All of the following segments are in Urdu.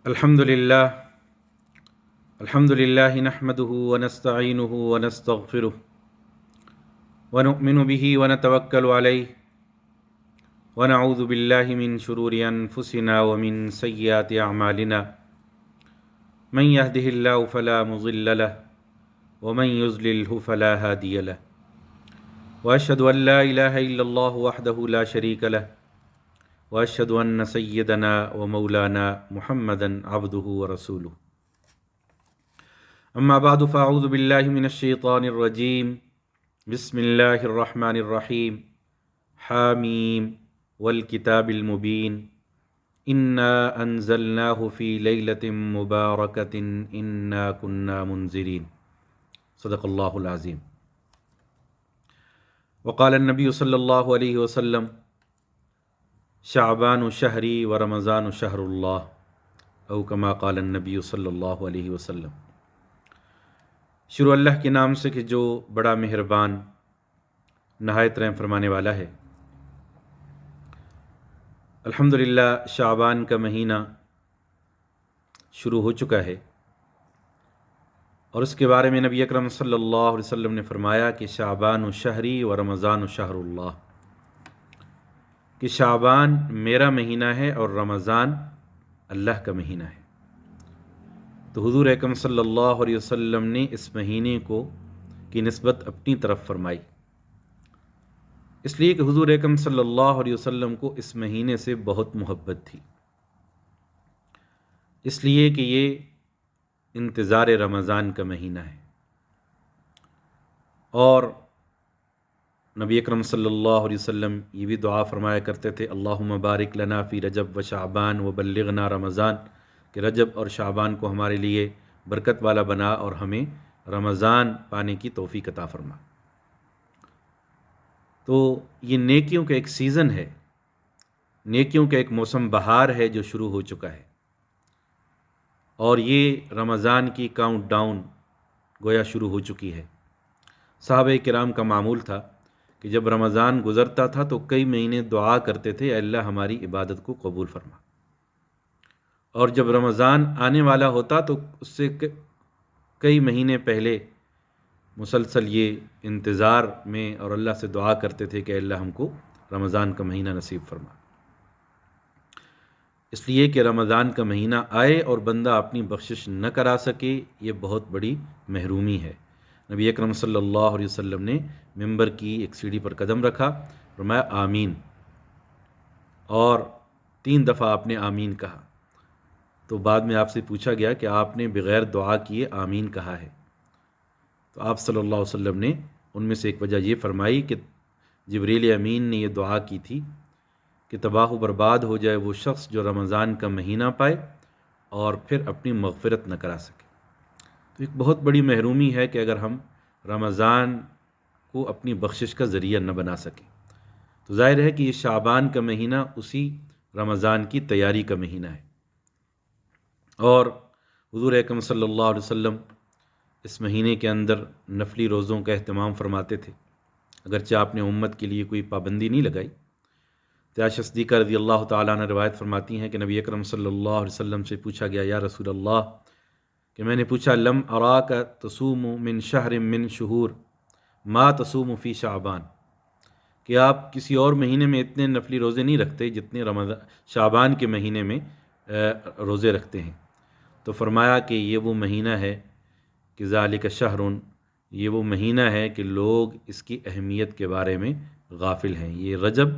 الحمد للہ نحمده ونستعینه ونستغفره ونؤمن به ونتوکل علیہ ونعوذ باللہ من شرور انفسنا ومن سیئات اعمالنا من يهده اللہ فلا مضل له ومن يضلله فلا هادی له واشهد ان لا الہ الا اللہ وحدہ لا شریک له واشهد ان سیدنا ومولانا محمدا عبدہ ورسولہ اما بعد فاعوذ باللہ من الشیطان الرجیم بسم اللہ الرحمن الرحیم حامیم والکتاب المبین انا انزلناہ فی لیلۃ مبارکۃ انا کنا منذرین صدق اللہ العظیم۔ وقال النبی صلی اللہ علیہ وسلم شعبان شہری ورمضان شہر اللہ او کما قال النبی صلی اللہ علیہ وسلم۔ شروع اللہ کے نام سے کہ جو بڑا مہربان نہایت رحم فرمانے والا ہے۔ الحمدللہ شعبان کا مہینہ شروع ہو چکا ہے، اور اس کے بارے میں نبی اکرم صلی اللہ علیہ وسلم نے فرمایا کہ شعبان شہری و رمضان شہر اللہ، کہ شعبان میرا مہینہ ہے اور رمضان اللہ کا مہینہ ہے۔ تو حضور اکرم صلی اللہ علیہ وسلم نے اس مہینے کی نسبت اپنی طرف فرمائی، اس لیے کہ حضور اکرم صلی اللہ علیہ وسلم کو اس مہینے سے بہت محبت تھی، اس لیے کہ یہ انتظار رمضان کا مہینہ ہے۔ اور نبی اکرم صلی اللہ علیہ وسلم یہ بھی دعا فرمایا کرتے تھے، اللہم بارک لنا فی رجب و شعبان و بلغنا رمضان، کہ رجب اور شعبان کو ہمارے لیے برکت والا بنا اور ہمیں رمضان پانے کی توفیق عطا فرما۔ تو یہ نیکیوں کا ایک سیزن ہے، نیکیوں کا ایک موسم بہار ہے جو شروع ہو چکا ہے، اور یہ رمضان کی کاؤنٹ ڈاؤن گویا شروع ہو چکی ہے۔ صحابہ کرام کا معمول تھا کہ جب رمضان گزرتا تھا تو کئی مہینے دعا کرتے تھے، اے اللہ ہماری عبادت کو قبول فرما، اور جب رمضان آنے والا ہوتا تو اس سے کئی مہینے پہلے مسلسل یہ انتظار میں اور اللہ سے دعا کرتے تھے کہ اے اللہ ہم کو رمضان کا مہینہ نصیب فرما، اس لیے کہ رمضان کا مہینہ آئے اور بندہ اپنی بخشش نہ کرا سکے، یہ بہت بڑی محرومی ہے۔ نبی اکرم صلی اللہ علیہ وسلم نے ممبر کی ایک سیڑھی پر قدم رکھا، فرمایا آمین، اور 3 دفعہ آپ نے آمین کہا۔ تو بعد میں آپ سے پوچھا گیا کہ آپ نے بغیر دعا کیے آمین کہا ہے، تو آپ صلی اللہ علیہ وسلم نے ان میں سے ایک وجہ یہ فرمائی کہ جبریل امین نے یہ دعا کی تھی کہ تباہ و برباد ہو جائے وہ شخص جو رمضان کا مہینہ پائے اور پھر اپنی مغفرت نہ کرا سکے۔ تو ایک بہت بڑی محرومی ہے کہ اگر ہم رمضان کو اپنی بخشش کا ذریعہ نہ بنا سکیں، تو ظاہر ہے کہ یہ شعبان کا مہینہ اسی رمضان کی تیاری کا مہینہ ہے۔ اور حضور اکرم صلی اللہ علیہ وسلم اس مہینے کے اندر نفلی روزوں کا اہتمام فرماتے تھے، اگرچہ آپ نے امت کے لیے کوئی پابندی نہیں لگائی۔ عائشہ صدیقہ رضی اللہ تعالیٰ عنہ روایت فرماتی ہیں کہ نبی اکرم صلی اللہ علیہ وسلم سے پوچھا گیا، یا رسول اللہ، کہ میں نے پوچھا لم اراک تصوم من شہر من شہور ما تصوم فی شعبان، کہ آپ کسی اور مہینے میں اتنے نفلی روزے نہیں رکھتے جتنے شعبان کے مہینے میں روزے رکھتے ہیں۔ تو فرمایا کہ یہ وہ مہینہ ہے کہ ذالک شہر، یہ وہ مہینہ ہے کہ لوگ اس کی اہمیت کے بارے میں غافل ہیں۔ یہ رجب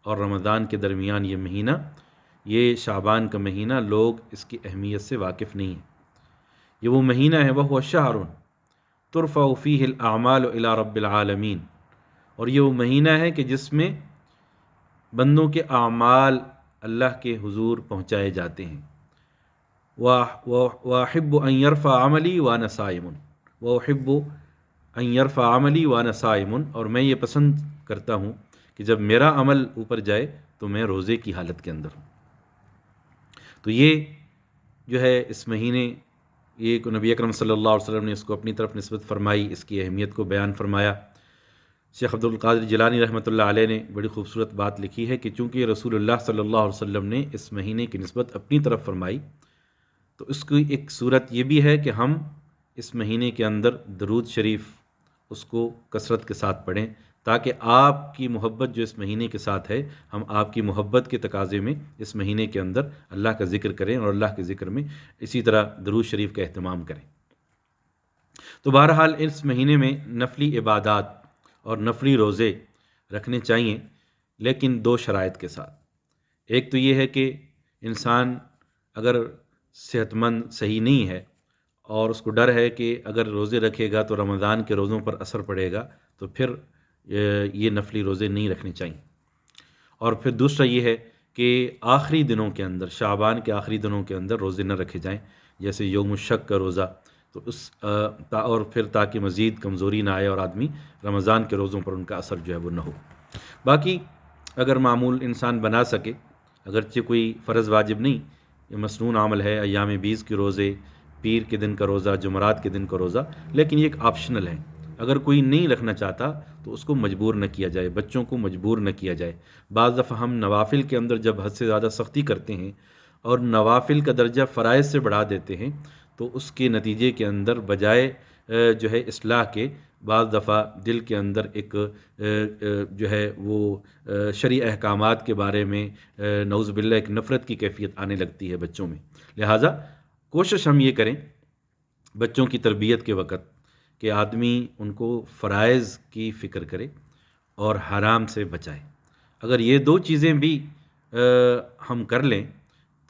اور رمضان کے درمیان یہ مہینہ، یہ شعبان کا مہینہ، لوگ اس کی اہمیت سے واقف نہیں ہیں۔ یہ وہ مہینہ ہے، وہ شہر ترفع فیہ الاعمال الی رب العالمین، اور یہ وہ مہینہ ہے کہ جس میں بندوں کے اعمال اللہ کے حضور پہنچائے جاتے ہیں۔ وَأَحِبُّ أَن يَرْفَعَ عَمَلِي وَأَنَا صَائِمٌ، وَأُحِبُّ أَن يَرْفَعَ عَمَلِي وَأَنَا صَائِمٌ، اور میں یہ پسند کرتا ہوں کہ جب میرا عمل اوپر جائے تو میں روزے کی حالت کے اندر ہوں۔ تو یہ جو ہے اس مہینے، یہ نبی اکرم صلی اللہ علیہ وسلم نے اس کو اپنی طرف نسبت فرمائی، اس کی اہمیت کو بیان فرمایا۔ شیخ عبد القادر جیلانی رحمۃ اللہ علیہ نے بڑی خوبصورت بات لکھی ہے کہ چونکہ رسول اللہ صلی اللہ علیہ وسلم نے اس مہینے کی نسبت اپنی طرف فرمائی، تو اس کی ایک صورت یہ بھی ہے کہ ہم اس مہینے کے اندر درود شریف اس کو کثرت کے ساتھ پڑھیں، تاکہ آپ کی محبت جو اس مہینے کے ساتھ ہے، ہم آپ کی محبت کے تقاضے میں اس مہینے کے اندر اللہ کا ذکر کریں اور اللہ کے ذکر میں اسی طرح درود شریف کا اہتمام کریں۔ تو بہرحال اس مہینے میں نفلی عبادات اور نفلی روزے رکھنے چاہیے، لیکن دو شرائط کے ساتھ۔ ایک تو یہ ہے کہ انسان اگر صحت مند صحیح نہیں ہے اور اس کو ڈر ہے کہ اگر روزے رکھے گا تو رمضان کے روزوں پر اثر پڑے گا، تو پھر یہ نفلی روزے نہیں رکھنے چاہیے۔ اور پھر دوسرا یہ ہے کہ آخری دنوں کے اندر، شعبان کے آخری دنوں کے اندر روزے نہ رکھے جائیں، جیسے یوم الشک کا روزہ، تو اور پھر تاکہ مزید کمزوری نہ آئے اور آدمی رمضان کے روزوں پر ان کا اثر جو ہے وہ نہ ہو۔ باقی اگر معمول انسان بنا سکے، اگرچہ کوئی فرض واجب نہیں، یہ مسنون عمل ہے، ایام بیس کے روزے، پیر کے دن کا روزہ، جمعرات کے دن کا روزہ، لیکن یہ ایک آپشنل ہے۔ اگر کوئی نہیں رکھنا چاہتا تو اس کو مجبور نہ کیا جائے، بچوں کو مجبور نہ کیا جائے۔ بعض دفعہ ہم نوافل کے اندر جب حد سے زیادہ سختی کرتے ہیں اور نوافل کا درجہ فرائض سے بڑھا دیتے ہیں، تو اس کے نتیجے کے اندر بجائے جو ہے اصلاح کے، بعض دفعہ دل کے اندر ایک جو ہے وہ شرعی احکامات کے بارے میں نعوذ باللہ ایک نفرت کی کیفیت آنے لگتی ہے بچوں میں۔ لہٰذا کوشش ہم یہ کریں بچوں کی تربیت کے وقت کہ آدمی ان کو فرائض کی فکر کرے اور حرام سے بچائے۔ اگر یہ دو چیزیں بھی ہم کر لیں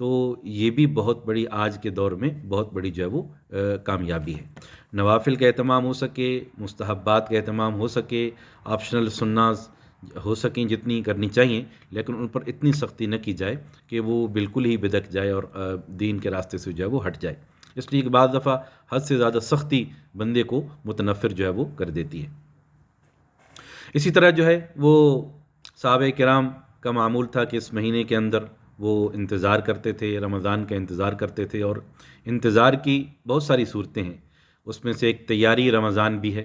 تو یہ بھی بہت بڑی، آج کے دور میں بہت بڑی جو ہے وہ کامیابی ہے۔ نوافل کا اہتمام ہو سکے، مستحبات کا اہتمام ہو سکے، آپشنل سناز ہو سکیں جتنی کرنی چاہیے، لیکن ان پر اتنی سختی نہ کی جائے کہ وہ بالکل ہی بدک جائے اور دین کے راستے سے جو ہے وہ ہٹ جائے، اس لیے کہ بعض دفعہ حد سے زیادہ سختی بندے کو متنفر جو ہے وہ کر دیتی ہے۔ اسی طرح جو ہے وہ صحابہ کرام کا معمول تھا کہ اس مہینے کے اندر وہ انتظار کرتے تھے، رمضان کا انتظار کرتے تھے، اور انتظار کی بہت ساری صورتیں ہیں۔ اس میں سے ایک تیاری رمضان بھی ہے،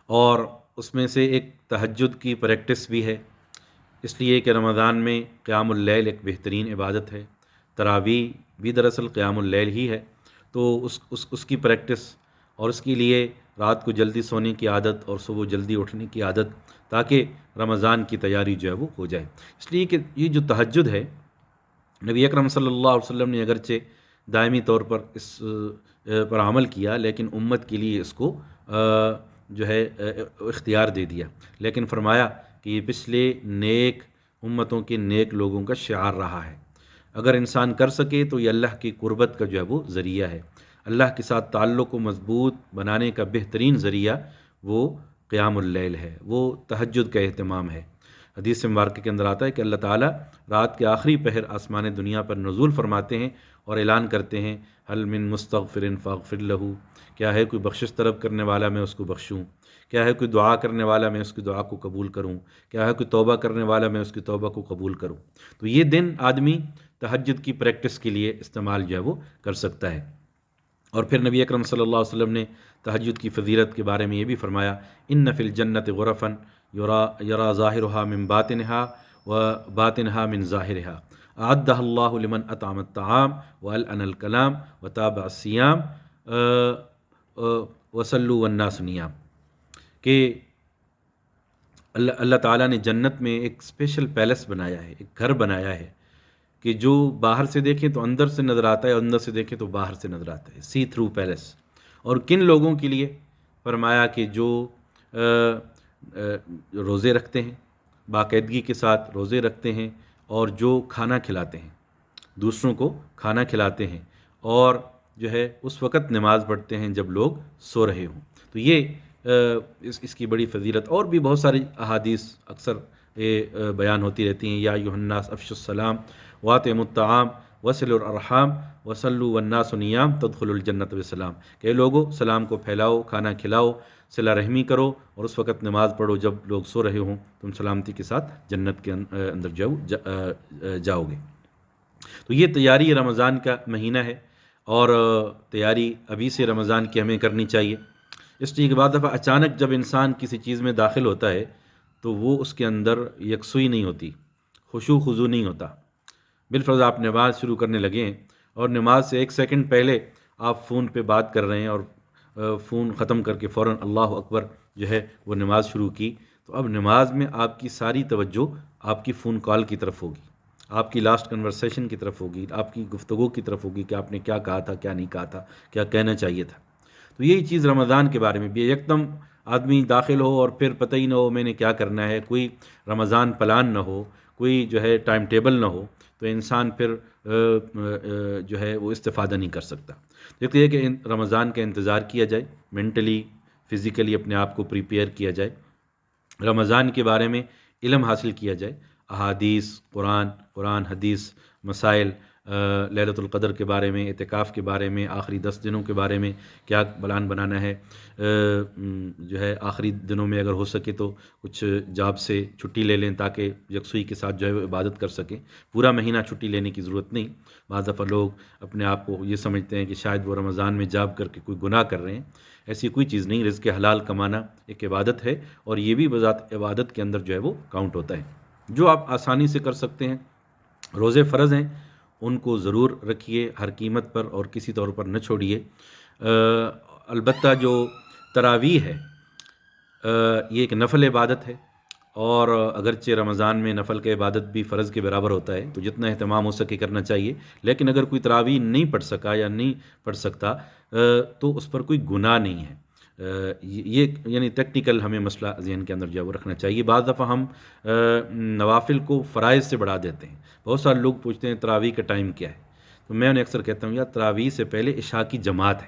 اور اس میں سے ایک تہجد کی پریکٹس بھی ہے، اس لیے کہ رمضان میں قیام اللیل ایک بہترین عبادت ہے۔ تراویح بھی دراصل قیام اللیل ہی ہے، تو اس کی پریکٹس اور اس کے لیے رات کو جلدی سونے کی عادت اور صبح جلدی اٹھنے کی عادت، تاکہ رمضان کی تیاری جو ہے وہ ہو جائے۔ اس لیے کہ یہ جو تہجد ہے، نبی اکرم صلی اللہ علیہ وسلم نے اگرچہ دائمی طور پر اس پر عمل کیا، لیکن امت کے لیے اس کو جو ہے اختیار دے دیا، لیکن فرمایا کہ یہ پچھلے نیک امتوں کے نیک لوگوں کا شعار رہا ہے۔ اگر انسان کر سکے تو یہ اللہ کی قربت کا جو ہے وہ ذریعہ ہے، اللہ کے ساتھ تعلق کو مضبوط بنانے کا بہترین ذریعہ وہ قیام اللیل ہے، وہ تہجد کا اہتمام ہے۔ حدیث مبارکہ کے اندر آتا ہے کہ اللہ تعالیٰ رات کے آخری پہر آسمان دنیا پر نزول فرماتے ہیں اور اعلان کرتے ہیں، هل من مستغفر فاغفر له، کیا ہے کوئی بخشش طلب کرنے والا میں اس کو بخشوں، کیا ہے کوئی دعا کرنے والا میں اس کی دعا کو قبول کروں، کیا ہے کوئی توبہ کرنے والا میں اس کی توبہ کو قبول کروں۔ تو یہ دن آدمی تہجد کی پریکٹس کے لیے استعمال جو ہے وہ کر سکتا ہے۔ اور پھر نبی اکرم صلی اللہ علیہ وسلم نے تہجد کی فضیلت کے بارے میں یہ بھی فرمایا، ان فی الجنت غرفا یرا ظاہرها من باطنها وباطنها من ظاہرها اعدها اللہ لمن اطعم الطعام والأن الکلام وتابع الصیام وصلوا والناس نیام، کہ اللہ تعالیٰ نے جنت میں ایک اسپیشل پیلس بنایا ہے، ایک گھر بنایا ہے کہ جو باہر سے دیکھیں تو اندر سے نظر آتا ہے، اور اندر سے دیکھیں تو باہر سے نظر آتا ہے، سی تھرو پیلس۔ اور کن لوگوں کے لیے؟ فرمایا کہ جو روزے رکھتے ہیں، باقاعدگی کے ساتھ روزے رکھتے ہیں، اور جو کھانا کھلاتے ہیں، دوسروں کو کھانا کھلاتے ہیں، اور جو ہے اس وقت نماز پڑھتے ہیں جب لوگ سو رہے ہوں۔ تو یہ اس کی بڑی فضیلت، اور بھی بہت ساری احادیث اکثر بیان ہوتی رہتی ہیں، یا ایھا الناس افشوا السلام واطعموا الطعام وصلوا الارحام وصلوا والناس نیام تدخلوا الجنۃ بسلام، کہ لوگو سلام کو پھیلاؤ، کھانا کھلاؤ، صلہ رحمی کرو، اور اس وقت نماز پڑھو جب لوگ سو رہے ہوں، تم سلامتی کے ساتھ جنت کے اندر جاؤ گے۔ تو یہ تیاری رمضان کا مہینہ ہے، اور تیاری ابھی سے رمضان کی ہمیں کرنی چاہیے، اس لیے کہ بعض دفعہ اچانک جب انسان کسی چیز میں داخل ہوتا ہے تو وہ اس کے اندر یکسوئی نہیں ہوتی، خشوع خضوع نہیں ہوتا۔ بالفرض آپ نماز شروع کرنے لگے ہیں اور نماز سے 1 سیکنڈ پہلے آپ فون پہ بات کر رہے ہیں اور فون ختم کر کے فوراً اللہ اکبر جو ہے وہ نماز شروع کی، تو اب نماز میں آپ کی ساری توجہ آپ کی فون کال کی طرف ہوگی، آپ کی لاسٹ کنورسیشن کی طرف ہوگی، آپ کی گفتگو کی طرف ہوگی کہ آپ نے کیا کہا تھا، کیا نہیں کہا تھا، کیا کہنا چاہیے تھا۔ تو یہی چیز رمضان کے بارے میں بھی ہے، یکدم آدمی داخل ہو اور پھر پتہ ہی نہ ہو میں نے کیا کرنا ہے، کوئی رمضان پلان نہ ہو، کوئی جو ہے ٹائم ٹیبل نہ ہو، تو انسان پھر جو ہے وہ استفادہ نہیں کر سکتا۔ دیکھتے ہیں کہ رمضان کا انتظار کیا جائے، مینٹلی فزیکلی اپنے آپ کو پریپیئر کیا جائے، رمضان کے بارے میں علم حاصل کیا جائے، احادیث، قرآن حدیث مسائل، لیلۃ القدر کے بارے میں، اعتکاف کے بارے میں، آخری 10 دنوں کے بارے میں کیا پلان بنانا ہے، جو ہے آخری دنوں میں اگر ہو سکے تو کچھ جاب سے چھٹی لے لیں تاکہ یکسوئی کے ساتھ جو ہے وہ عبادت کر سکیں۔ پورا مہینہ چھٹی لینے کی ضرورت نہیں، بعض دفعہ لوگ اپنے آپ کو یہ سمجھتے ہیں کہ شاید وہ رمضان میں جاب کر کے کوئی گناہ کر رہے ہیں، ایسی کوئی چیز نہیں، رزق حلال کمانا ایک عبادت ہے، اور یہ بھی بذات عبادت کے اندر جو ہے وہ کاؤنٹ ہوتا ہے۔ جو آپ آسانی سے کر سکتے ہیں، روزے فرض ہیں ان کو ضرور رکھیے ہر قیمت پر اور کسی طور پر نہ چھوڑیے۔ البتہ جو تراویح ہے یہ ایک نفل عبادت ہے، اور اگرچہ رمضان میں نفل کا عبادت بھی فرض کے برابر ہوتا ہے، تو جتنا اہتمام ہو سکے کرنا چاہیے، لیکن اگر کوئی تراویح نہیں پڑھ سکا یا نہیں پڑھ سکتا تو اس پر کوئی گناہ نہیں ہے۔ یہ یعنی ٹیکنیکل ہمیں مسئلہ ذہن کے اندر جو ہے وہ رکھنا چاہیے۔ بعض دفعہ ہم نوافل کو فرائض سے بڑھا دیتے ہیں، بہت سارے لوگ پوچھتے ہیں تراویح کا ٹائم کیا ہے، تو میں انہیں اکثر کہتا ہوں یار تراویح سے پہلے عشاء کی جماعت ہے،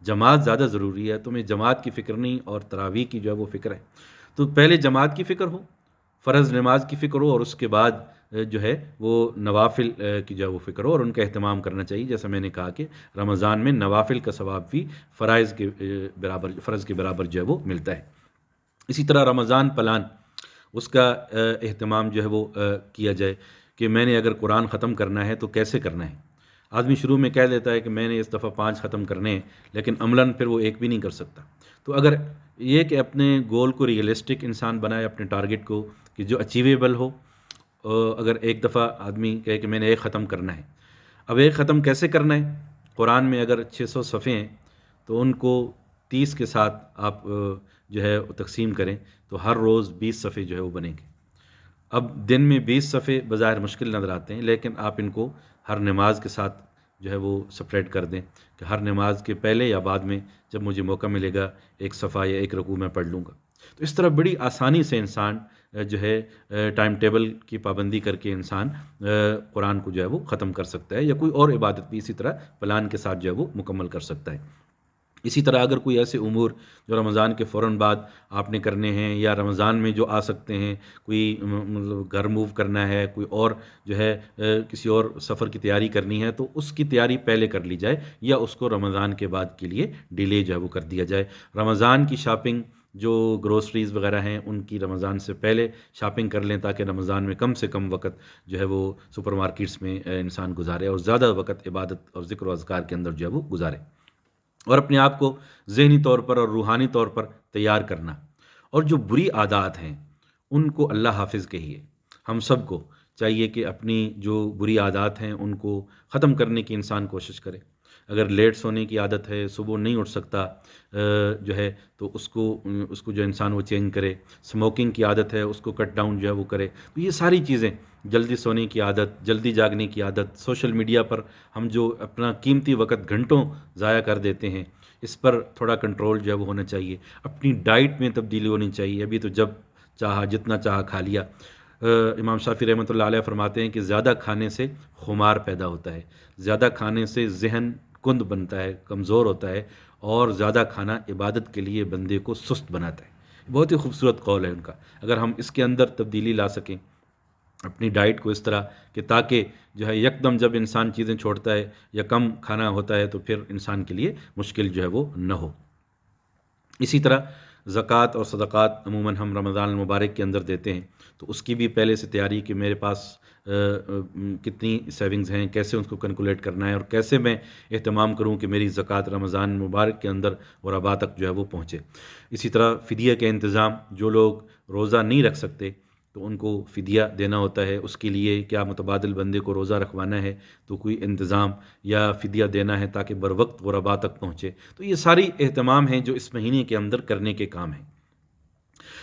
جماعت زیادہ ضروری ہے، تمہیں جماعت کی فکر نہیں اور تراویح کی جو ہے وہ فکر ہے، تو پہلے جماعت کی فکر ہو، فرض نماز کی فکر ہو، اور اس کے بعد جو ہے وہ نوافل کی جو ہے وہ فکر ہو، اور ان کا اہتمام کرنا چاہیے۔ جیسا میں نے کہا کہ رمضان میں نوافل کا ثواب بھی فرائض کے برابر، فرض کے برابر جو ہے وہ ملتا ہے۔ اسی طرح رمضان پلان، اس کا اہتمام جو ہے وہ کیا جائے کہ میں نے اگر قرآن ختم کرنا ہے تو کیسے کرنا ہے۔ آدمی شروع میں کہہ دیتا ہے کہ میں نے اس دفعہ 5 ختم کرنے ہیں، لیکن عملاً پھر وہ ایک بھی نہیں کر سکتا۔ تو اگر یہ کہ اپنے گول کو ریئلسٹک انسان بنائے، اپنے ٹارگٹ کو کہ جو اچیویبل ہو، اگر ایک دفعہ آدمی کہے کہ میں نے ایک ختم کرنا ہے، اب ایک ختم کیسے کرنا ہے؟ قرآن میں اگر 600 صفحے ہیں تو ان کو 30 کے ساتھ آپ جو ہے تقسیم کریں تو ہر روز 20 صفحے جو ہے وہ بنیں گے۔ اب دن میں 20 صفحے بظاہر مشکل نظر آتے ہیں، لیکن آپ ان کو ہر نماز کے ساتھ جو ہے وہ سپریٹ کر دیں کہ ہر نماز کے پہلے یا بعد میں جب مجھے موقع ملے گا ایک صفحہ یا ایک رکوع میں پڑھ لوں گا۔ تو اس طرح بڑی آسانی سے انسان جو ہے ٹائم ٹیبل کی پابندی کر کے انسان قرآن کو جو ہے وہ ختم کر سکتا ہے، یا کوئی اور عبادت بھی اسی طرح پلان کے ساتھ جو ہے وہ مکمل کر سکتا ہے۔ اسی طرح اگر کوئی ایسے امور جو رمضان کے فوراً بعد آپ نے کرنے ہیں، یا رمضان میں جو آ سکتے ہیں، کوئی مطلب گھر موو کرنا ہے، کوئی اور جو ہے کسی اور سفر کی تیاری کرنی ہے، تو اس کی تیاری پہلے کر لی جائے، یا اس کو رمضان کے بعد کے لیے ڈیلے جو ہے وہ کر دیا جائے۔ رمضان کی شاپنگ جو گروسریز وغیرہ ہیں ان کی رمضان سے پہلے شاپنگ کر لیں، تاکہ رمضان میں کم سے کم وقت جو ہے وہ سپر مارکیٹس میں انسان گزارے، اور زیادہ وقت عبادت اور ذکر و اذکار کے اندر جو ہے وہ گزارے، اور اپنے آپ کو ذہنی طور پر اور روحانی طور پر تیار کرنا۔ اور جو بری عادات ہیں ان کو اللہ حافظ کہیے۔ ہم سب کو چاہیے کہ اپنی جو بری عادات ہیں ان کو ختم کرنے کی انسان کوشش کرے۔ اگر لیٹ سونے کی عادت ہے، صبح نہیں اٹھ سکتا جو ہے، تو اس کو جو انسان وہ چینج کرے۔ اسموکنگ کی عادت ہے، اس کو کٹ ڈاؤن جو ہے وہ کرے۔ تو یہ ساری چیزیں، جلدی سونے کی عادت، جلدی جاگنے کی عادت، سوشل میڈیا پر ہم جو اپنا قیمتی وقت گھنٹوں ضائع کر دیتے ہیں، اس پر تھوڑا کنٹرول جو ہے وہ ہونا چاہیے۔ اپنی ڈائٹ میں تبدیلی ہونی چاہیے۔ ابھی تو جب چاہا جتنا چاہا کھا لیا۔ امام شافعی رحمۃ اللہ علیہ فرماتے ہیں کہ زیادہ کھانے سے خمار پیدا ہوتا ہے، زیادہ کھانے سے ذہن کند بنتا ہے، کمزور ہوتا ہے، اور زیادہ کھانا عبادت کے لیے بندے کو سست بناتا ہے۔ بہت ہی خوبصورت قول ہے ان کا۔ اگر ہم اس کے اندر تبدیلی لا سکیں اپنی ڈائٹ کو اس طرح کہ تاکہ جو ہے یکدم جب انسان چیزیں چھوڑتا ہے یا کم کھانا ہوتا ہے تو پھر انسان کے لیے مشکل جو ہے وہ نہ ہو۔ اسی طرح زکوٰۃ اور صدقات عموماً ہم رمضان المبارک کے اندر دیتے ہیں، تو اس کی بھی پہلے سے تیاری کہ میرے پاس کتنی سیونگز ہیں، کیسے اس کو کیلکولیٹ کرنا ہے، اور کیسے میں اہتمام کروں کہ میری زکوٰۃ رمضان مبارک کے اندر اور ابا تک جو ہے وہ پہنچے۔ اسی طرح فدیہ کے انتظام، جو لوگ روزہ نہیں رکھ سکتے تو ان کو فدیہ دینا ہوتا ہے، اس کے لیے کیا متبادل بندے کو روزہ رکھوانا ہے تو کوئی انتظام یا فدیہ دینا ہے تاکہ بر وقت غربا تک پہنچے. تو یہ ساری اہتمام ہیں جو اس مہینے کے اندر کرنے کے کام ہیں.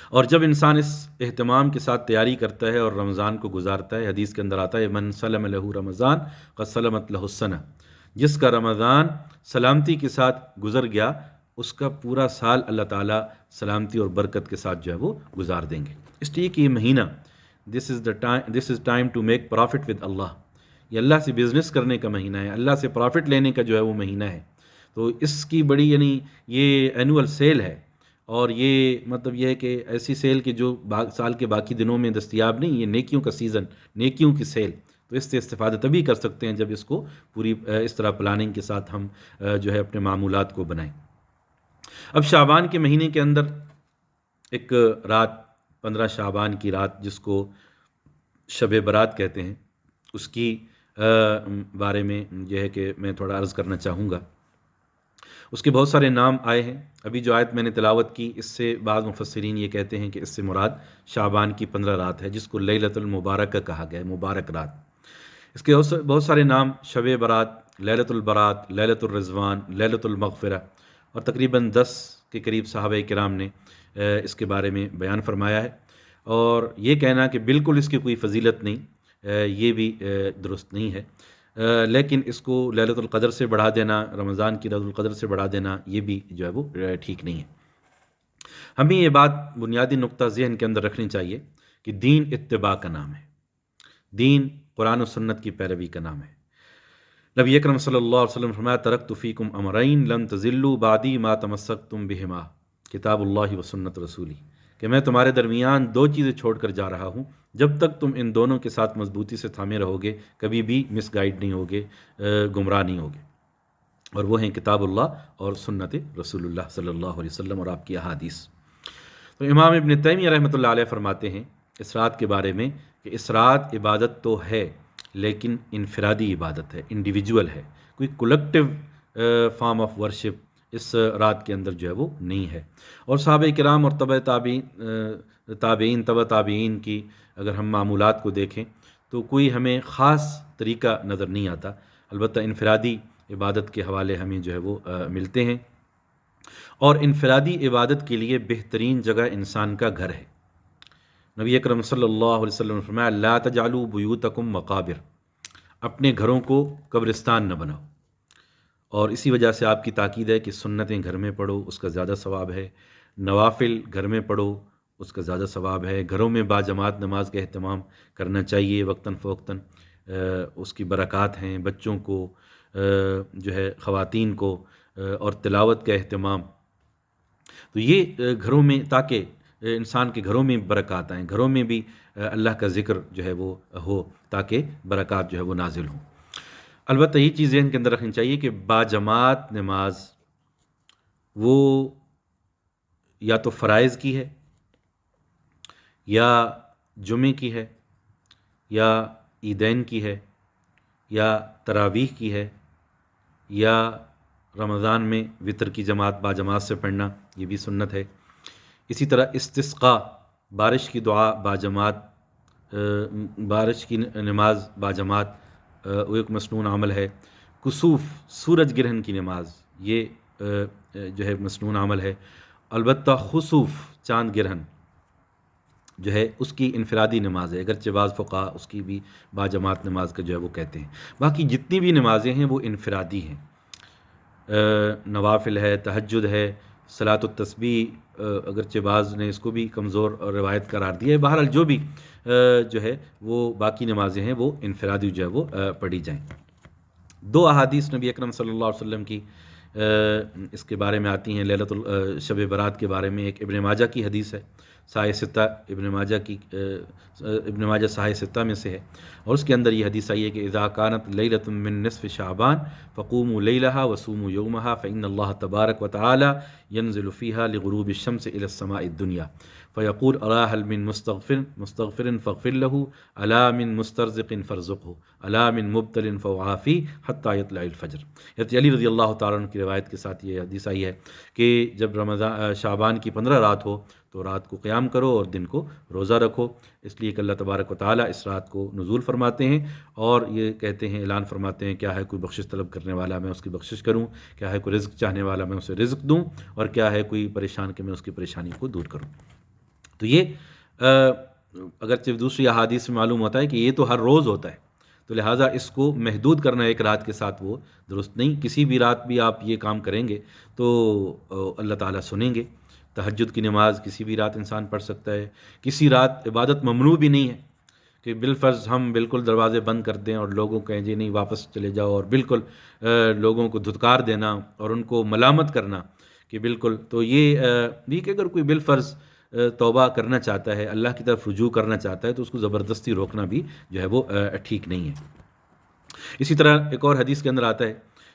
اور جب انسان اس اہتمام کے ساتھ تیاری کرتا ہے اور رمضان کو گزارتا ہے، حدیث کے اندر آتا ہے من سلم لہ رمضان قد سلمت لہ السنہ، جس کا رمضان سلامتی کے ساتھ گزر گیا اس کا پورا سال اللہ تعالیٰ سلامتی اور برکت کے ساتھ جو ہے وہ گزار دیں گے. اس لیے کہ یہ مہینہ this is time to make profit with Allah, یہ اللہ سے بزنس کرنے کا مہینہ ہے، اللہ سے پرافٹ لینے کا جو ہے وہ مہینہ ہے. تو اس کی بڑی یعنی یہ اینول سیل ہے، اور یہ مطلب یہ ہے کہ ایسی سیل کہ جو سال کے باقی دنوں میں دستیاب نہیں، یہ نیکیوں کا سیزن، نیکیوں کی سیل. تو اس سے استفادہ تبھی کر سکتے ہیں جب اس کو پوری اس طرح پلاننگ کے ساتھ ہم جو ہے اپنے معمولات کو بنائیں. اب شعبان کے مہینے کے اندر ایک رات 15 شعبان کی رات جس کو شب برات کہتے ہیں، اس کی بارے میں یہ ہے کہ میں تھوڑا عرض کرنا چاہوں گا. اس کے بہت سارے نام آئے ہیں. ابھی جو آیت میں نے تلاوت کی اس سے بعض مفسرین یہ کہتے ہیں کہ اس سے مراد شعبان کی 15 رات ہے جس کو لیلۃ المبارکہ کہا گیا ہے، مبارک رات. اس کے بہت سارے نام شب برات، لیلۃ البرات، لیلۃ الرضوان، لیلۃ المغفرہ، اور تقریباً 10 کے قریب صحابہ کرام نے اس کے بارے میں بیان فرمایا ہے. اور یہ کہنا کہ بالکل اس کی کوئی فضیلت نہیں، یہ بھی درست نہیں ہے. لیکن اس کو لیلۃ القدر سے بڑھا دینا، رمضان کی لیلۃ القدر سے بڑھا دینا، یہ بھی جو ہے وہ ٹھیک نہیں ہے. ہمیں یہ بات بنیادی نقطہ ذہن کے اندر رکھنی چاہیے کہ دین اتباع کا نام ہے، دین قرآن و سنت کی پیروی کا نام ہے. نبی اکرم صلی اللہ علیہ وسلم فرمایا ترکت فیکم امرین لن تضلوا بعدی ما تمسکتم بہما، کتاب اللہ و سنت رسولی، کہ میں تمہارے درمیان 2 چیزیں چھوڑ کر جا رہا ہوں، جب تک تم ان دونوں کے ساتھ مضبوطی سے تھامے رہو گے کبھی بھی مس گائیڈ نہیں ہوگے، گمراہ نہیں ہوگے. اور وہ ہیں کتاب اللہ اور سنت رسول اللہ صلی اللہ علیہ وسلم اور آپ کی احادیث. تو امام ابن تیمیہ رحمۃ اللہ علیہ فرماتے ہیں اس رات کے بارے میں کہ اس رات عبادت تو ہے لیکن انفرادی عبادت ہے، انڈیویجول ہے، کوئی کلیکٹیو فارم آف ورشپ اس رات کے اندر جو ہے وہ نہیں ہے. اور صحابہ کرام اور تابعین تبع تابعین کی اگر ہم معمولات کو دیکھیں تو کوئی ہمیں خاص طریقہ نظر نہیں آتا، البتہ انفرادی عبادت کے حوالے ہمیں جو ہے وہ ملتے ہیں. اور انفرادی عبادت کے لیے بہترین جگہ انسان کا گھر ہے. نبی اکرم صلی اللہ علیہ وسلم نے فرمایا لا تجعلوا بیوتکم مقابر، اپنے گھروں کو قبرستان نہ بناؤ. اور اسی وجہ سے آپ کی تاکید ہے کہ سنتیں گھر میں پڑھو، اس کا زیادہ ثواب ہے، نوافل گھر میں پڑھو، اس کا زیادہ ثواب ہے. گھروں میں باجماعت نماز کا اہتمام کرنا چاہیے وقتاً فوقتاً، اس کی برکات ہیں. بچوں کو جو ہے خواتین کو اور تلاوت کا اہتمام، تو یہ گھروں میں تاکہ انسان کے گھروں میں برکات آئیں، گھروں میں بھی اللہ کا ذکر جو ہے وہ ہو تاکہ برکات جو ہے وہ نازل ہوں. البتہ یہ چیز ذہن کے اندر رکھنی چاہیے کہ باجماعت نماز وہ یا تو فرائض کی ہے، یا جمعے کی ہے، یا عیدین کی ہے، یا تراویح کی ہے، یا رمضان میں وطر کی جماعت باجماعت سے پڑھنا یہ بھی سنت ہے. اسی طرح استسقاء، بارش کی دعا باجماعت، بارش کی نماز باجماعت وہ ایک مسنون عمل ہے. کسوف، سورج گرہن کی نماز، یہ جو ہے مسنون عمل ہے. البتہ خسوف، چاند گرہن جو ہے اس کی انفرادی نماز ہے، اگرچہ بعض فقہا اس کی بھی باجماعت نماز کا جو ہے وہ کہتے ہیں. باقی جتنی بھی نمازیں ہیں وہ انفرادی ہیں، نوافل ہے، تہجد ہے، صلاۃ التسبیح، اگرچہ بعض نے اس کو بھی کمزور روایت قرار دیا ہے. بہرحال جو بھی جو ہے وہ باقی نمازیں ہیں وہ انفرادی جو ہے وہ پڑھی جائیں. 2 احادیث نبی اکرم صلی اللہ علیہ وسلم کی اس کے بارے میں آتی ہیں لیلۃ شب برات کے بارے میں. ایک ابن ماجہ کی حدیث ہے، سایہ ستہ ابن ماجہ سایہ ستہ میں سے ہے، اور اس کے اندر یہ حدیث آئی ہے کہ اذا کانت لیلۃ من نصف شعبان فقوموا لیلہا وصوموا یومہا فإن اللہ تبارک وتعالی ينزل فیہا لغروب الشمس الى السماء الدنیا فیقول الا هل من مستغفر فاغفر له الا من مسترزق فارزقه الا من مبتل فوعافی حتی یطلع الفجر. علی رضی اللہ تعالیٰ عنہ کی روایت کے ساتھ یہ حدیث آئی ہے کہ جب رمضان شعبان کی 15 رات ہو تو رات کو قیام کرو اور دن کو روزہ رکھو، اس لیے کہ اللہ تبارک و تعالیٰ اس رات کو نزول فرماتے ہیں اور یہ کہتے ہیں، اعلان فرماتے ہیں، کیا ہے کوئی بخشش طلب کرنے والا میں اس کی بخشش کروں، کیا ہے کوئی رزق چاہنے والا میں اسے رزق دوں، اور کیا ہے کوئی پریشان کہ میں اس کی پریشانی کو دور کروں۔ تو یہ اگرچہ دوسری احادیث میں معلوم ہوتا ہے کہ یہ تو ہر روز ہوتا ہے، تو لہٰذا اس کو محدود کرنا ایک رات کے ساتھ وہ درست نہیں۔ کسی بھی رات بھی آپ یہ کام کریں گے تو اللہ تعالیٰ سنیں گے۔ تہجد کی نماز کسی بھی رات انسان پڑھ سکتا ہے، کسی رات عبادت ممنوع بھی نہیں ہے کہ بالفرض ہم بالکل دروازے بند کر دیں اور لوگوں کہیں جی نہیں واپس چلے جاؤ، اور بالکل لوگوں کو دھتکار دینا اور ان کو ملامت کرنا کہ بالکل، تو یہ کہ اگر کوئی بالفرض توبہ کرنا چاہتا ہے، اللہ کی طرف رجوع کرنا چاہتا ہے، تو اس کو زبردستی روکنا بھی جو ہے وہ ٹھیک نہیں ہے۔ اسی طرح ایک اور حدیث کے اندر آتا ہے،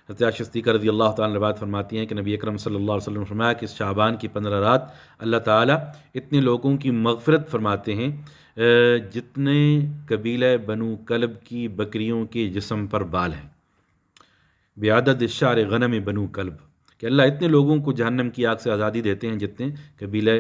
حضرت عائشہ صدیقہ رضی اللہ تعالیٰ روایت فرماتی ہیں کہ نبی اکرم صلی اللہ علیہ وسلم نے فرمایا کہ اس شعبان کی 15 رات اللہ تعالیٰ اتنے لوگوں کی مغفرت فرماتے ہیں جتنے قبیلہ بنو کلب کی بکریوں کے جسم پر بال ہیں، بعدد الشعر غنم بنو کلب، کہ اللہ اتنے لوگوں کو جہنم کی آگ سے آزادی دیتے ہیں جتنے قبیلہ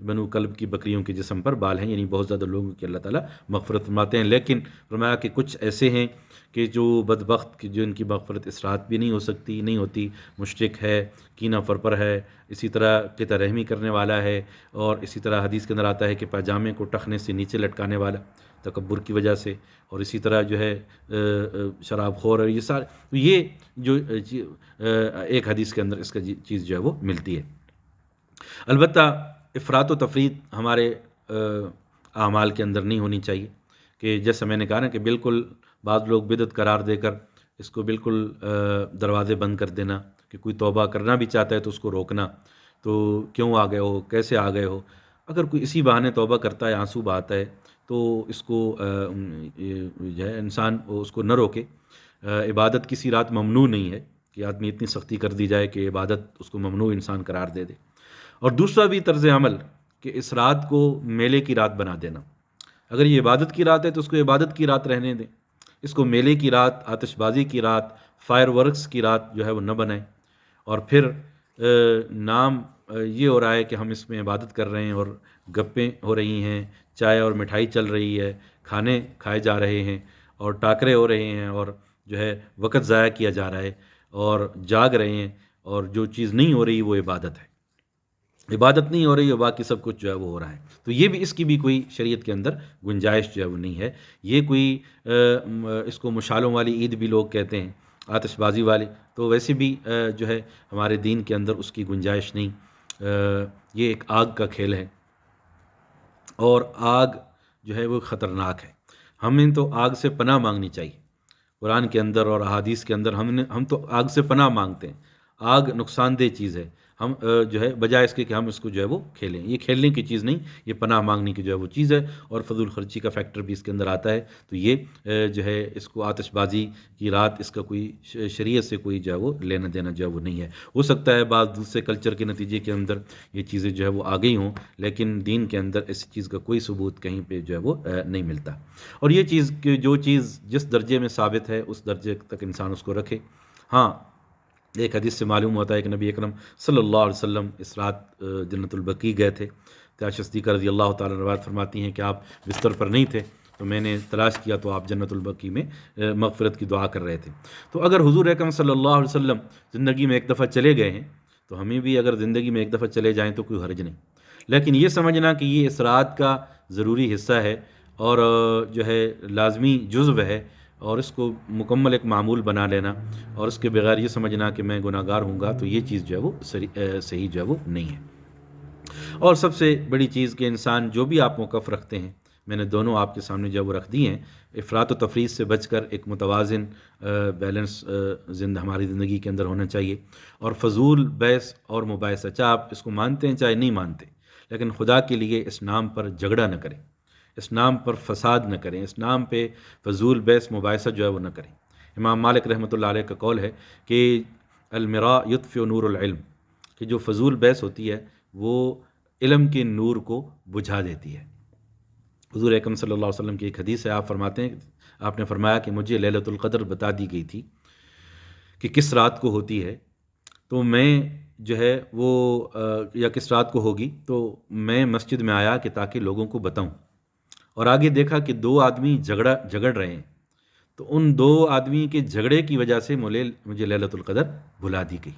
بنو کلب کی بکریوں کے جسم پر بال ہیں، یعنی بہت زیادہ لوگوں کی اللہ تعالیٰ مغفرت فرماتے ہیں۔ لیکن فرمایا کہ کچھ ایسے ہیں کہ جو بدبخت کہ جو ان کی مغفرت اس رات بھی نہیں ہوتی، مشرک ہے، کینہ فرپر ہے، اسی طرح قطع رحمی کرنے والا ہے، اور اسی طرح حدیث کے اندر آتا ہے کہ پاجامے کو ٹخنے سے نیچے لٹکانے والا تکبر کی وجہ سے، اور اسی طرح جو ہے شراب خور، اور یہ سارے یہ جو ایک حدیث کے اندر اس کا چیز جو ہے وہ ملتی ہے۔ البتہ افراط و تفریط ہمارے اعمال کے اندر نہیں ہونی چاہیے، کہ جیسا میں نے کہا نا کہ بالکل بعض لوگ بدعت قرار دے کر اس کو بالکل دروازے بند کر دینا، کہ کوئی توبہ کرنا بھی چاہتا ہے تو اس کو روکنا، تو کیوں آ گئے ہو، کیسے آ گئے ہو۔ اگر کوئی اسی بہانے توبہ کرتا ہے، آنسو بہاتا ہے، تو اس کو جو ہے انسان اس کو نہ روکے۔ عبادت کسی رات ممنوع نہیں ہے کہ آدمی اتنی سختی کر دی جائے کہ عبادت اس کو ممنوع انسان قرار دے دے۔ اور دوسرا بھی طرز عمل کہ اس رات کو میلے کی رات بنا دینا، اگر یہ عبادت کی رات ہے تو اس کو عبادت کی رات رہنے دیں، اس کو میلے کی رات، آتش بازی کی رات، فائر ورکس کی رات جو ہے وہ نہ بنائیں، اور پھر نام یہ ہو رہا ہے کہ ہم اس میں عبادت کر رہے ہیں اور گپیں ہو رہی ہیں، چائے اور مٹھائی چل رہی ہے، کھانے کھائے جا رہے ہیں اور ٹاکرے ہو رہے ہیں، اور جو ہے وقت ضائع کیا جا رہا ہے اور جاگ رہے ہیں، اور جو چیز نہیں ہو رہی وہ عبادت ہے، عبادت نہیں ہو رہی اور باقی سب کچھ جو ہے وہ ہو رہا ہے، تو یہ بھی اس کی بھی کوئی شریعت کے اندر گنجائش جو ہے وہ نہیں ہے۔ یہ کوئی اس کو مشالوں والی عید بھی لوگ کہتے ہیں، آتش بازی والی، تو ویسے بھی جو ہے ہمارے دین کے اندر اس کی گنجائش نہیں۔ یہ ایک آگ کا کھیل ہے، اور آگ جو ہے وہ خطرناک ہے، ہمیں تو آگ سے پناہ مانگنی چاہیے۔ قرآن کے اندر اور احادیث کے اندر ہم تو آگ سے پناہ مانگتے ہیں۔ آگ نقصان دہ چیز ہے، ہم جو ہے بجائے اس کے کہ ہم اس کو جو ہے وہ کھیلیں، یہ کھیلنے کی چیز نہیں، یہ پناہ مانگنے کی جو ہے وہ چیز ہے، اور فضول خرچی کا فیکٹر بھی اس کے اندر آتا ہے۔ تو یہ جو ہے اس کو آتش بازی کی رات، اس کا کوئی شریعت سے کوئی جو ہے وہ لینا دینا جو ہے وہ نہیں ہے۔ ہو سکتا ہے بعض دوسرے کلچر کے نتیجے کے اندر یہ چیزیں جو ہے وہ آ گئی ہوں، لیکن دین کے اندر اس چیز کا کوئی ثبوت کہیں پہ جو ہے وہ نہیں ملتا۔ اور یہ چیز کہ جو چیز جس درجے میں ثابت ہے اس درجے تک انسان اس کو رکھے۔ ہاں، ایک حدیث سے معلوم ہوتا ہے کہ نبی اکرم صلی اللہ علیہ وسلم اس رات جنت البقیع گئے تھے۔ عائشہ صدیقہ رضی اللہ تعالیٰ روایت فرماتی ہیں کہ آپ بستر پر نہیں تھے، تو میں نے تلاش کیا تو آپ جنت البقیع میں مغفرت کی دعا کر رہے تھے۔ تو اگر حضور اکرم صلی اللہ علیہ وسلم زندگی میں ایک دفعہ چلے گئے ہیں، تو ہمیں بھی اگر زندگی میں ایک دفعہ چلے جائیں تو کوئی حرج نہیں، لیکن یہ سمجھنا کہ یہ اس رات کا ضروری حصہ ہے اور جو ہے لازمی جزو ہے، اور اس کو مکمل ایک معمول بنا لینا اور اس کے بغیر یہ سمجھنا کہ میں گناہ گار ہوں گا، تو یہ چیز جو ہے وہ صحیح جو ہے وہ نہیں ہے۔ اور سب سے بڑی چیز کہ انسان جو بھی آپ موقف رکھتے ہیں، میں نے دونوں آپ کے سامنے جو ہے وہ رکھ دی ہیں، افراط و تفریط سے بچ کر ایک متوازن بیلنس ہماری زندگی کے اندر ہونا چاہیے، اور فضول بحث اور مباحثہ، چاہے آپ اس کو مانتے ہیں چاہے نہیں مانتے، لیکن خدا کے لیے اس نام پر جھگڑا نہ کریں، اس نام پر فساد نہ کریں، اس نام پہ فضول بحث مباحثہ جو ہے وہ نہ کریں۔ امام مالک رحمۃ اللہ علیہ کا قول ہے کہ المراء یطفئ نور العلم، کہ جو فضول بحث ہوتی ہے وہ علم کے نور کو بجھا دیتی ہے۔ حضور اکرم صلی اللہ علیہ وسلم کی ایک حدیث ہے، آپ فرماتے ہیں، آپ نے فرمایا کہ مجھے لیلۃ القدر بتا دی گئی تھی کہ کس رات کو ہوتی ہے، تو میں جو ہے وہ یا کس رات کو ہوگی، تو میں مسجد میں آیا کہ تاکہ لوگوں کو بتاؤں، اور آگے دیکھا کہ دو آدمی جھگڑ رہے ہیں، تو ان دو آدمی کے جھگڑے کی وجہ سے مجھے لیلۃ القدر بھلا دی گئی۔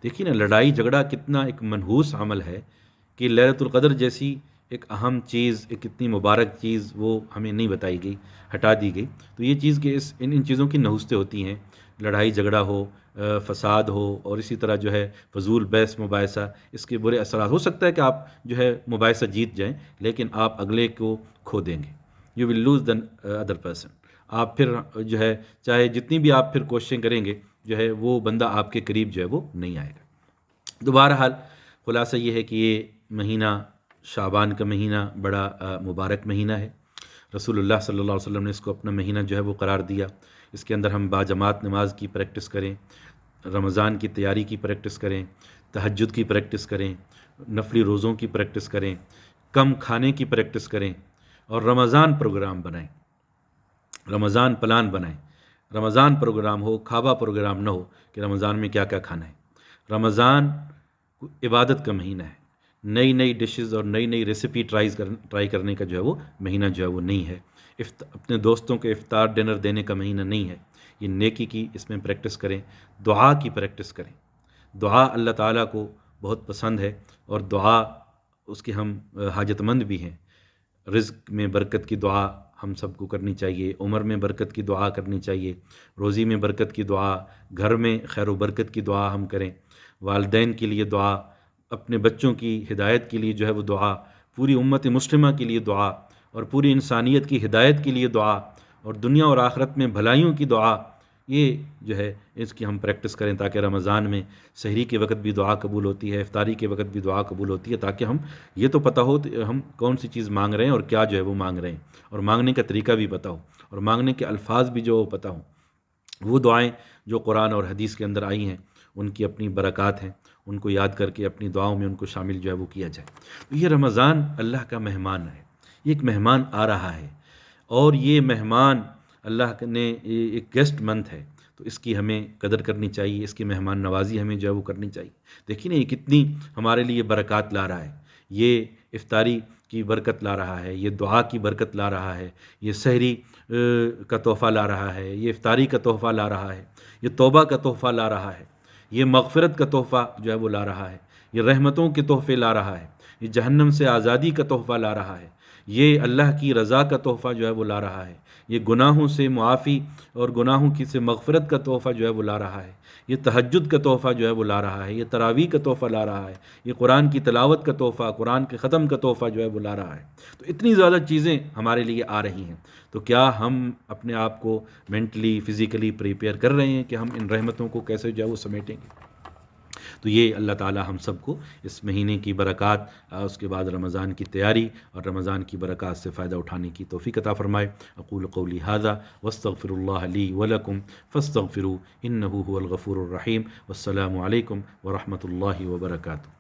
دیکھیے نا، لڑائی جھگڑا کتنا ایک منحوس عمل ہے کہ لیلۃ القدر جیسی ایک اہم چیز، ایک اتنی مبارک چیز وہ ہمیں نہیں بتائی گئی، ہٹا دی گئی۔ تو یہ چیز کہ ان چیزوں کی نحوستیں ہوتی ہیں، لڑائی جھگڑا ہو، فساد ہو، اور اسی طرح جو ہے فضول بحث مباحثہ، اس کے برے اثرات۔ ہو سکتا ہے کہ آپ جو ہے مباحثہ جیت جائیں، لیکن آپ اگلے کو کھو دیں گے، you will lose the other person. آپ پھر جو ہے چاہے جتنی بھی آپ پھر کوششیں کریں گے، جو ہے وہ بندہ آپ کے قریب جو ہے وہ نہیں آئے گا۔ تو بہرحال خلاصہ یہ ہے کہ یہ مہینہ شعبان کا مہینہ بڑا مبارک مہینہ ہے۔ رسول اللہ صلی اللہ علیہ وسلم نے اس کو اپنا مہینہ جو ہے وہ قرار دیا۔ اس کے اندر ہم باجماعت نماز کی پریکٹس کریں، رمضان کی تیاری کی پریکٹس کریں، تہجد کی پریکٹس کریں، نفلی روزوں کی پریکٹس کریں، کم کھانے کی پریکٹس کریں، اور رمضان پروگرام بنائیں، رمضان پلان بنائیں۔ رمضان پروگرام ہو، کھابا پروگرام نہ ہو کہ رمضان میں کیا کیا کھانا ہے۔ رمضان عبادت کا مہینہ ہے، نئی نئی ڈشز اور نئی نئی ریسیپی ٹرائی کرنے کا جو ہے وہ مہینہ جو ہے وہ نہیں ہے۔ اپنے دوستوں کو افطار ڈنر دینے کا مہینہ نہیں ہے۔ یہ نیکی کی اس میں پریکٹس کریں، دعا کی پریکٹس کریں۔ دعا اللہ تعالیٰ کو بہت پسند ہے، اور دعا اس کے ہم حاجت مند بھی ہیں۔ رزق میں برکت کی دعا ہم سب کو کرنی چاہیے، عمر میں برکت کی دعا کرنی چاہیے، روزی میں برکت کی دعا، گھر میں خیر و برکت کی دعا ہم کریں، والدین کے لیے دعا، اپنے بچوں کی ہدایت کے لیے جو ہے وہ دعا، پوری امت مسلمہ کے لیے دعا، اور پوری انسانیت کی ہدایت کے لیے دعا، اور دنیا اور آخرت میں بھلائیوں کی دعا۔ یہ جو ہے اس کی ہم پریکٹس کریں، تاکہ رمضان میں سحری کے وقت بھی دعا قبول ہوتی ہے، افطاری کے وقت بھی دعا قبول ہوتی ہے، تاکہ ہم یہ تو پتہ ہو ہم کون سی چیز مانگ رہے ہیں اور کیا جو ہے وہ مانگ رہے ہیں، اور مانگنے کا طریقہ بھی پتہ ہو، اور مانگنے کے الفاظ بھی جو پتہ ہوں۔ وہ دعائیں جو قرآن اور حدیث کے اندر آئی ہیں، ان کی اپنی برکات ہیں، ان کو یاد کر کے اپنی دعاؤں میں ان کو شامل جو ہے وہ کیا جائے۔ تو یہ رمضان اللہ کا مہمان ہے، یہ ایک مہمان آ رہا ہے، اور یہ مہمان اللہ نے ایک گیسٹ منتھ ہے، تو اس کی ہمیں قدر کرنی چاہیے، اس کی مہمان نوازی ہمیں جو ہے وہ کرنی چاہیے۔ دیکھیے نا، یہ کتنی ہمارے لیے برکات لا رہا ہے۔ یہ افطاری کی برکت لا رہا ہے، یہ دعا کی برکت لا رہا ہے، یہ سحری کا تحفہ لا رہا ہے، یہ افطاری کا تحفہ لا رہا ہے، یہ توبہ کا تحفہ لا رہا ہے، یہ مغفرت کا تحفہ جو ہے وہ لا رہا ہے، یہ رحمتوں کے تحفے لا رہا ہے، یہ جہنم سے آزادی کا تحفہ لا رہا ہے، یہ اللہ کی رضا کا تحفہ جو ہے وہ لا رہا ہے، یہ گناہوں سے معافی اور گناہوں کی سے مغفرت کا تحفہ جو ہے وہ لا رہا ہے، یہ تہجد کا تحفہ جو ہے وہ لا رہا ہے، یہ تراویح کا تحفہ لا رہا ہے، یہ قرآن کی تلاوت کا تحفہ، قرآن کے ختم کا تحفہ جو ہے وہ لا رہا ہے۔ تو اتنی زیادہ چیزیں ہمارے لیے آ رہی ہیں، تو کیا ہم اپنے آپ کو مینٹلی فزیکلی پریپیئر کر رہے ہیں کہ ہم ان رحمتوں کو کیسے جو ہے وہ سمیٹیں گے؟ تو یہ اللہ تعالی ہم سب کو اس مہینے کی برکات، اس کے بعد رمضان کی تیاری اور رمضان کی برکات سے فائدہ اٹھانے کی توفیق عطا فرمائے۔ اقول قولی ھذا واستغفر اللہ لی ولکم فاستغفروہ انہ ھو الغفور الرحیم۔ والسلام علیکم ورحمۃ اللہ وبرکاتہ۔